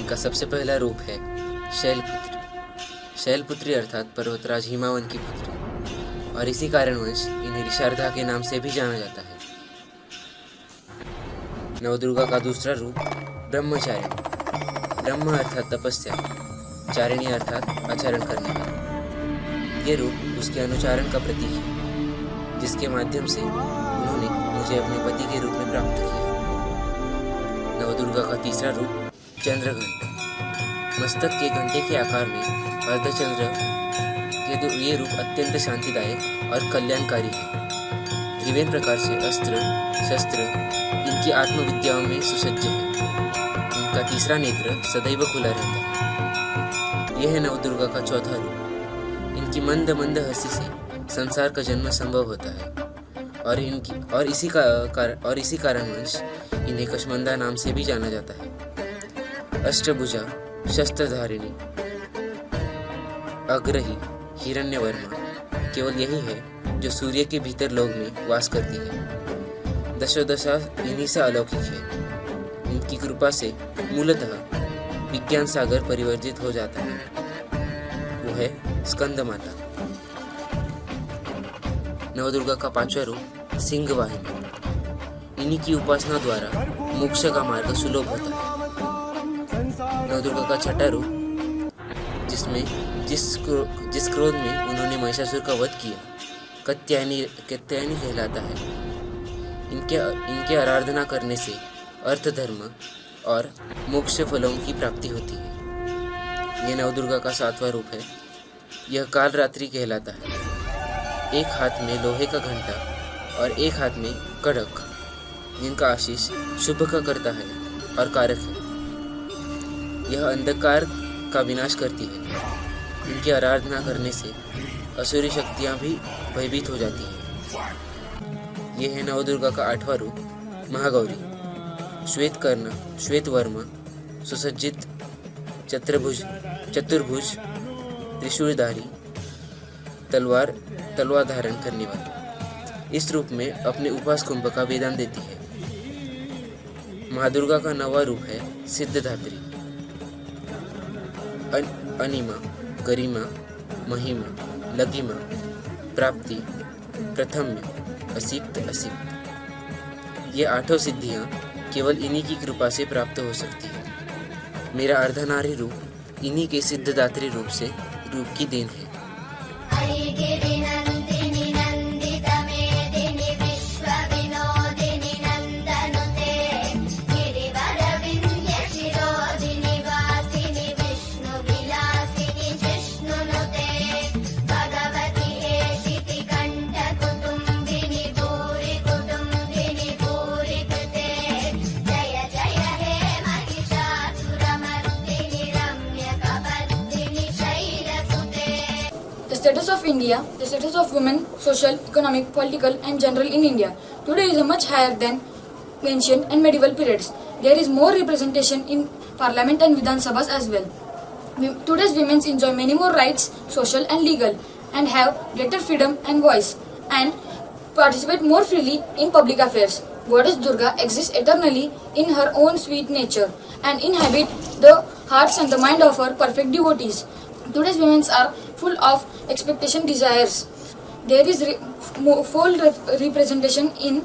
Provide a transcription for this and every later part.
इनका सबसे पहला रूप है शैलपुत्री। शैलपुत्री अर्थात पर्वतराज हिमावन की पुत्री, और इसी कारणवश इन्हें ऋषार्धा के नाम से भी जाना जाता है। नवदुर्गा का दूसरा रूप ब्रह्मचारिणी। ब्रह्म अर्थात तपस्या, चारिणी अर्थात आचरण करने वाला। ये रूप उसके अनुचारण का प्रतीक है, जिसके माध्यम से उन्होंने मुझे अपने पति के रूप में प्राप्त किया। नवदुर्गा का तीसरा रूप चंद्रघंटा। मस्तक के घंटे के आकार में अर्धचंद्र ये रूप अत्यंत शांतिदायक और कल्याणकारी है। विभिन्न प्रकार से अस्त्र शस्त्र इनकी आत्मविद्याओं में सुसज्ज है। इनका तीसरा नेत्र सदैव खुला रहता है। यह है नवदुर्गा का चौथा रूप। इनकी मंद मंद हंसी से संसार का जन्म संभव होता है, और इसी कारणवश इन्हें कश्मंदा नाम से भी जाना जाता है। अष्टभुजा, शस्त्रधारिणी, अग्रही, हिरण्यवर्मा केवल यही है जो सूर्य के भीतर लोक में वास करती है। दशोदशा इन्हीं से अलौकिक है। इनकी कृपा से मूलतः विज्ञान सागर परिवर्तित हो जाता है। वो है स्कंद माता। नवदुर्गा का पांचवा रूप सिंहवाहिनी। इन्हीं की उपासना द्वारा मोक्ष का मार्ग सुलभ होता है। नवदुर्गा का छठा रूप जिस क्रोध में उन्होंने महिषासुर का वध किया, कात्यायनी कहलाता है। इनके आराधना करने से अर्थ धर्म और मोक्ष फलों की प्राप्ति होती है। यह नवदुर्गा का सातवां रूप है। यह काल रात्रि कहलाता है। एक हाथ में लोहे का घंटा और एक हाथ में कड़क, जिनका आशीष शुभ का करता है और कारक है। यह अंधकार का विनाश करती है। इनकी आराधना करने से असुरी शक्तियां भी भयभीत हो जाती हैं। यह है नवदुर्गा का आठवां रूप महागौरी। श्वेत कर्ण, श्वेत वर्मा, सुसज्जित, चतुर्भुज, त्रिशूलधारी, तलवार धारण करने वाली। इस रूप में अपने उपास कुंभ का वेदान देती है। महादुर्गा का नवा रूप है सिद्धधात्री। अनिमा, गरिमा, महिमा, लघिमा, प्राप्ति, प्रथम्य, असिक्त। ये आठों सिद्धियां केवल इन्हीं की कृपा से प्राप्त हो सकती है। मेरा अर्धनारी रूप इन्हीं के सिद्धदात्री रूप की देन है। Status of India, the status of women, social, economic, political and general in India today is much higher than ancient and medieval periods. There is more representation in parliament and Vidhan Sabhas as well. Today's women enjoy many more rights, social and legal, and have greater freedom and voice, and participate more freely in public affairs. Goddess Durga exists eternally in her own sweet nature and inhabit the hearts and the mind of her perfect devotees. Today's women are full of expectation desires. There is full representation in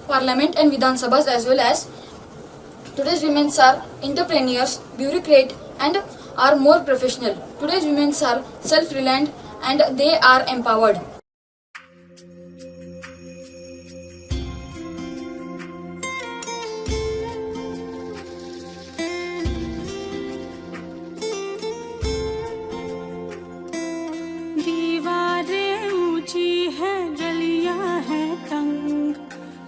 parliament and Vidhan Sabhas as well as today's women are entrepreneurs, bureaucrat and are more professional. Today's women are self-reliant and they are empowered.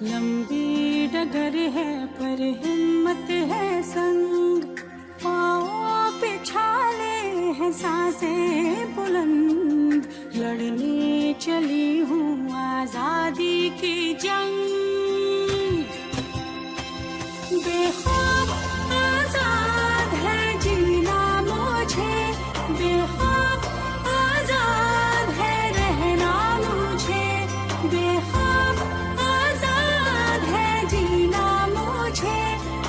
लंबी डगर है पर हिम्मत है संग, पाँव पे छाले हैं सांसें बुलंद, लड़ने चली हूँ आजादी की जंग। बेखौफ आजाद है जीना मुझे, बेखौफ आजाद है रहना मुझे, बेखौफ आजाद है जीना मुझे,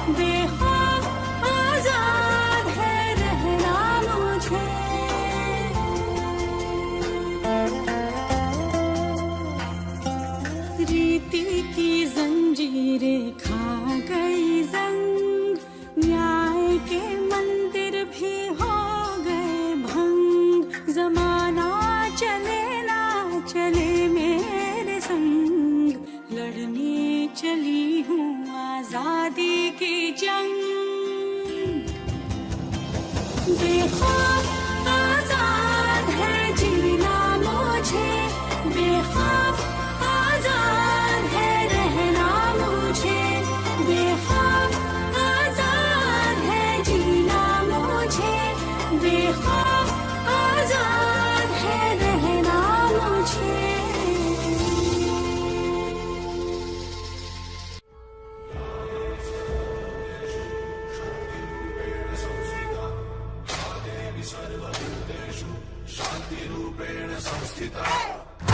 बेखौफ आजाद है आजाद है रहना मुझे।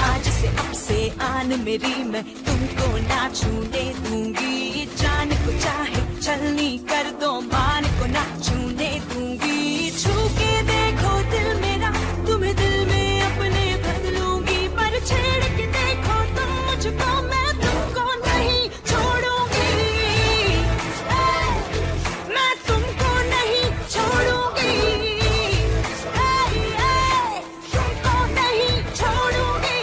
आज से अब से आन मेरी मैं तुमको ना छूने दूंगी, जान को चाहे छलनी कर दो मान को ना छूने दूंगी। छू के देखो दिल मेरा तुम्हें दिल में अपने बदलूंगी, पर छेड़ के देखो तुम मुझको मैं तुमको नहीं छोड़ूंगी, मैं तुमको नहीं छोड़ूंगी, तुमको नहीं छोड़ूंगी।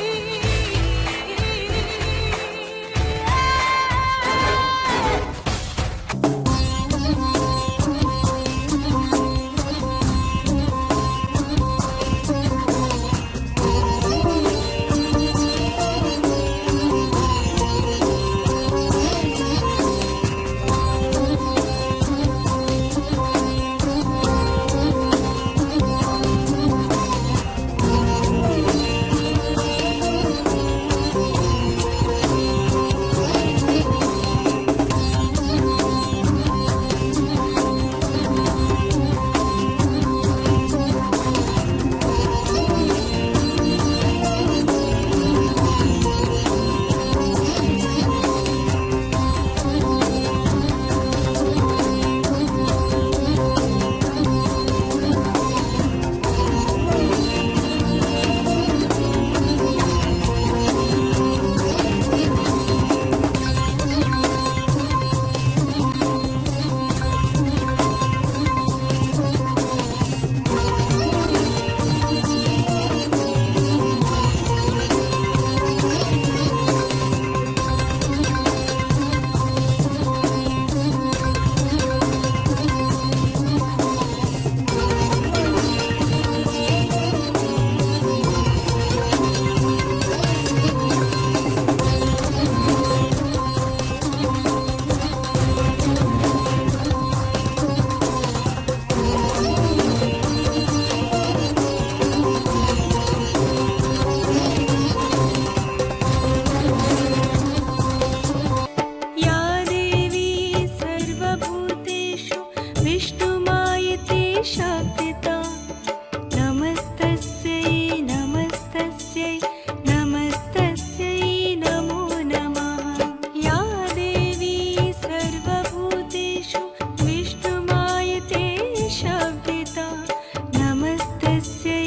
नमस्तस्यै